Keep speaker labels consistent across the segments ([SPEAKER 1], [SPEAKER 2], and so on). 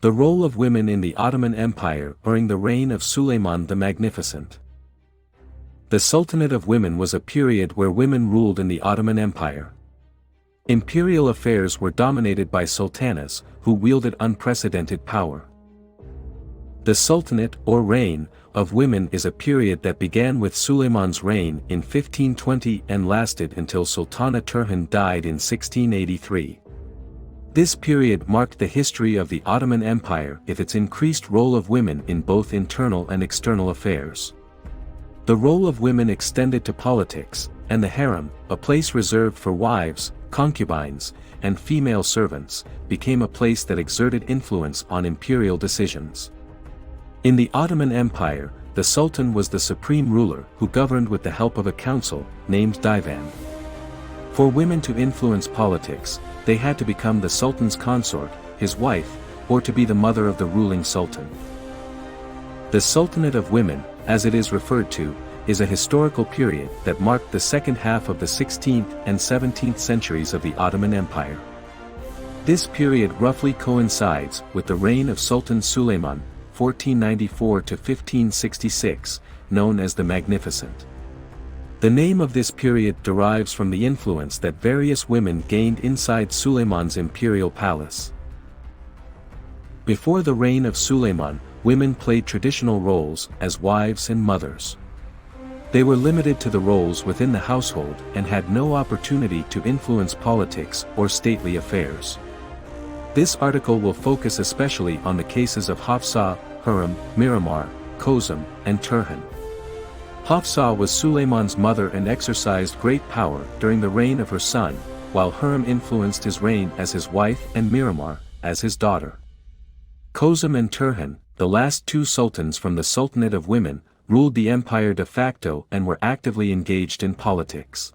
[SPEAKER 1] The role of women in the Ottoman Empire during the reign of Suleiman the Magnificent. The Sultanate of Women was a period where women ruled in the Ottoman Empire. Imperial affairs were dominated by sultanas, who wielded unprecedented power. The Sultanate, or reign, of women is a period that began with Suleiman's reign in 1520 and lasted until Sultana Turhan died in 1683. This period marked the history of the Ottoman Empire with its increased role of women in both internal and external affairs. The role of women extended to politics, and the harem, a place reserved for wives, concubines, and female servants, became a place that exerted influence on imperial decisions. In the Ottoman Empire, the Sultan was the supreme ruler who governed with the help of a council, named Divan. For women to influence politics, they had to become the Sultan's consort, his wife, or to be the mother of the ruling Sultan. The Sultanate of Women, as it is referred to, is a historical period that marked the second half of the 16th and 17th centuries of the Ottoman Empire. This period roughly coincides with the reign of Sultan Suleiman, 1494 to 1566, known as the Magnificent. The name of this period derives from the influence that various women gained inside Suleiman's imperial palace. Before the reign of Suleiman, women played traditional roles as wives and mothers. They were limited to the roles within the household and had no opportunity to influence politics or stately affairs. This article will focus especially on the cases of Hafsa, Hurrem, Miramar, Kozum, and Turhan. Hafsa was Suleiman's mother and exercised great power during the reign of her son, while Hurrem influenced his reign as his wife and Miramar as his daughter. Kozum and Turhan, the last two sultans from the Sultanate of Women, ruled the empire de facto and were actively engaged in politics.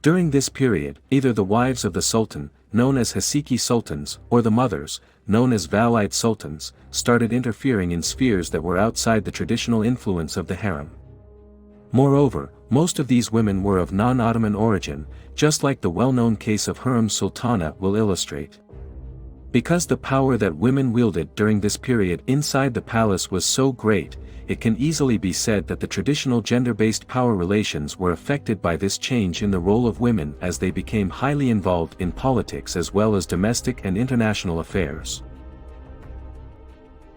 [SPEAKER 1] During this period, either the wives of the sultan, known as Hasiki sultans, or the mothers, known as Valide sultans, started interfering in spheres that were outside the traditional influence of the harem. Moreover, most of these women were of non-Ottoman origin, just like the well-known case of Hurrem Sultana will illustrate. Because the power that women wielded during this period inside the palace was so great, it can easily be said that the traditional gender-based power relations were affected by this change in the role of women as they became highly involved in politics as well as domestic and international affairs.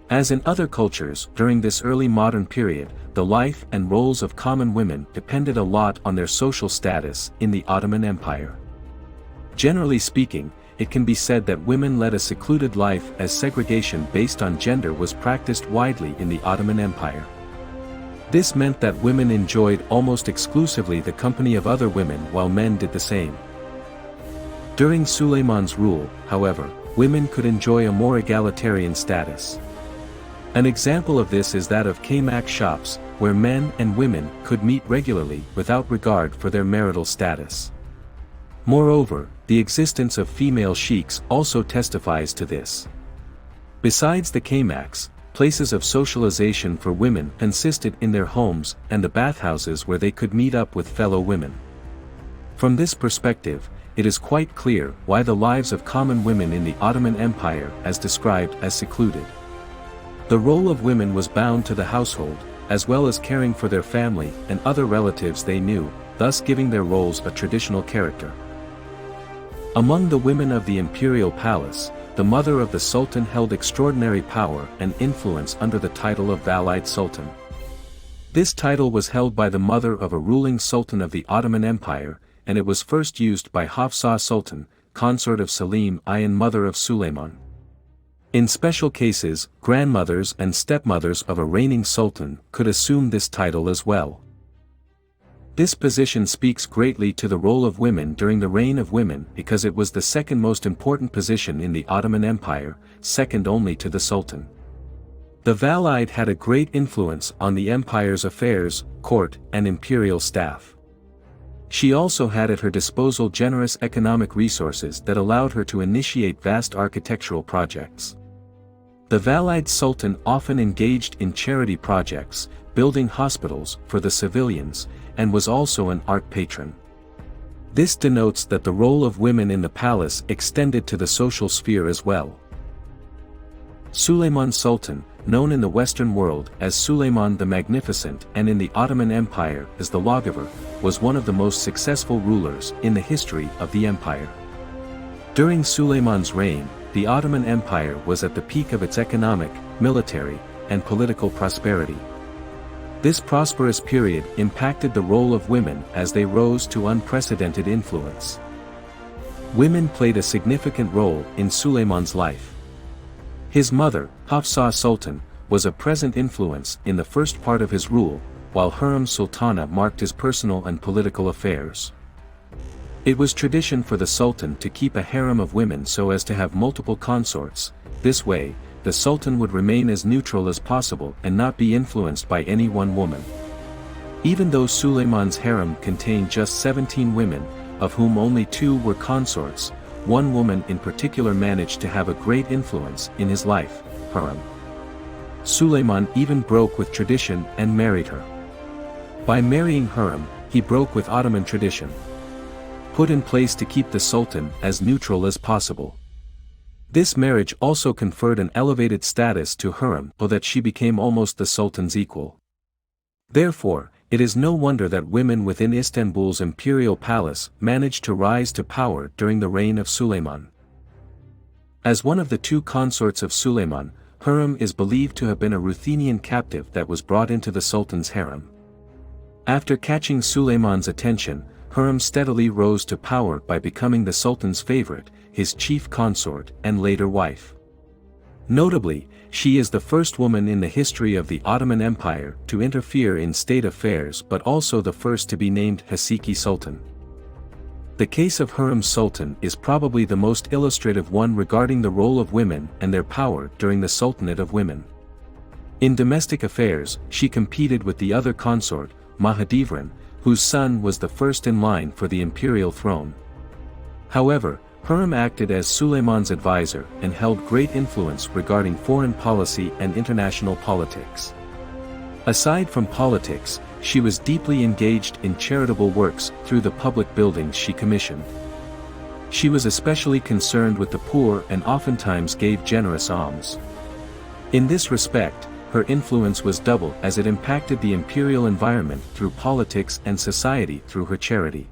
[SPEAKER 1] As in other cultures during this early modern period, the life and roles of common women depended a lot on their social status in the Ottoman Empire. Generally speaking, it can be said that women led a secluded life as segregation based on gender was practiced widely in the Ottoman Empire. This meant that women enjoyed almost exclusively the company of other women while men did the same. During Suleiman's rule, however, women could enjoy a more egalitarian status. An example of this is that of kaymak shops, where men and women could meet regularly without regard for their marital status. Moreover, the existence of female sheiks also testifies to this. Besides the kaymaks, places of socialization for women consisted in their homes and the bathhouses where they could meet up with fellow women. From this perspective, it is quite clear why the lives of common women in the Ottoman Empire as described as secluded. The role of women was bound to the household, as well as caring for their family and other relatives they knew, thus giving their roles a traditional character. Among the women of the imperial palace, the mother of the sultan held extraordinary power and influence under the title of Valide Sultan. This title was held by the mother of a ruling sultan of the Ottoman Empire, and it was first used by Hafsa Sultan, consort of Selim I and mother of Suleiman. In special cases, grandmothers and stepmothers of a reigning sultan could assume this title as well. This position speaks greatly to the role of women during the reign of women because it was the second most important position in the Ottoman Empire, second only to the Sultan. The Valide had a great influence on the empire's affairs, court, and imperial staff. She also had at her disposal generous economic resources that allowed her to initiate vast architectural projects. The Valide Sultan often engaged in charity projects, building hospitals for the civilians, and was also an art patron. This denotes that the role of women in the palace extended to the social sphere as well. Suleiman Sultan, known in the Western world as Suleiman the Magnificent and in the Ottoman Empire as the Lawgiver, was one of the most successful rulers in the history of the empire. During Suleiman's reign, the Ottoman Empire was at the peak of its economic, military, and political prosperity. This prosperous period impacted the role of women as they rose to unprecedented influence. Women played a significant role in Suleiman's life. His mother, Hafsa Sultan, was a present influence in the first part of his rule, while Sultana marked his personal and political affairs. It was tradition for the Sultan to keep a harem of women so as to have multiple consorts. This way, the Sultan would remain as neutral as possible and not be influenced by any one woman. Even though Suleiman's harem contained just 17 women, of whom only 2 were consorts, one woman in particular managed to have a great influence in his life, Hurrem. Suleiman even broke with tradition and married her. By marrying Hurrem, he broke with Ottoman tradition, put in place to keep the Sultan as neutral as possible. This marriage also conferred an elevated status to Hurrem so that she became almost the Sultan's equal. Therefore, it is no wonder that women within Istanbul's imperial palace managed to rise to power during the reign of Suleiman. As one of the 2 consorts of Suleiman, Hurrem is believed to have been a Ruthenian captive that was brought into the Sultan's harem. After catching Suleiman's attention, Hurrem steadily rose to power by becoming the Sultan's favorite, his chief consort and later wife. Notably, she is the first woman in the history of the Ottoman Empire to interfere in state affairs but also the first to be named Haseki Sultan. The case of Hurrem Sultan is probably the most illustrative one regarding the role of women and their power during the Sultanate of Women. In domestic affairs, she competed with the other consort, Mahidevran, whose son was the first in line for the imperial throne. However, Hurrem acted as Suleiman's advisor and held great influence regarding foreign policy and international politics. Aside from politics, she was deeply engaged in charitable works through the public buildings she commissioned. She was especially concerned with the poor and oftentimes gave generous alms. In this respect, her influence was double as it impacted the imperial environment through politics and society through her charity.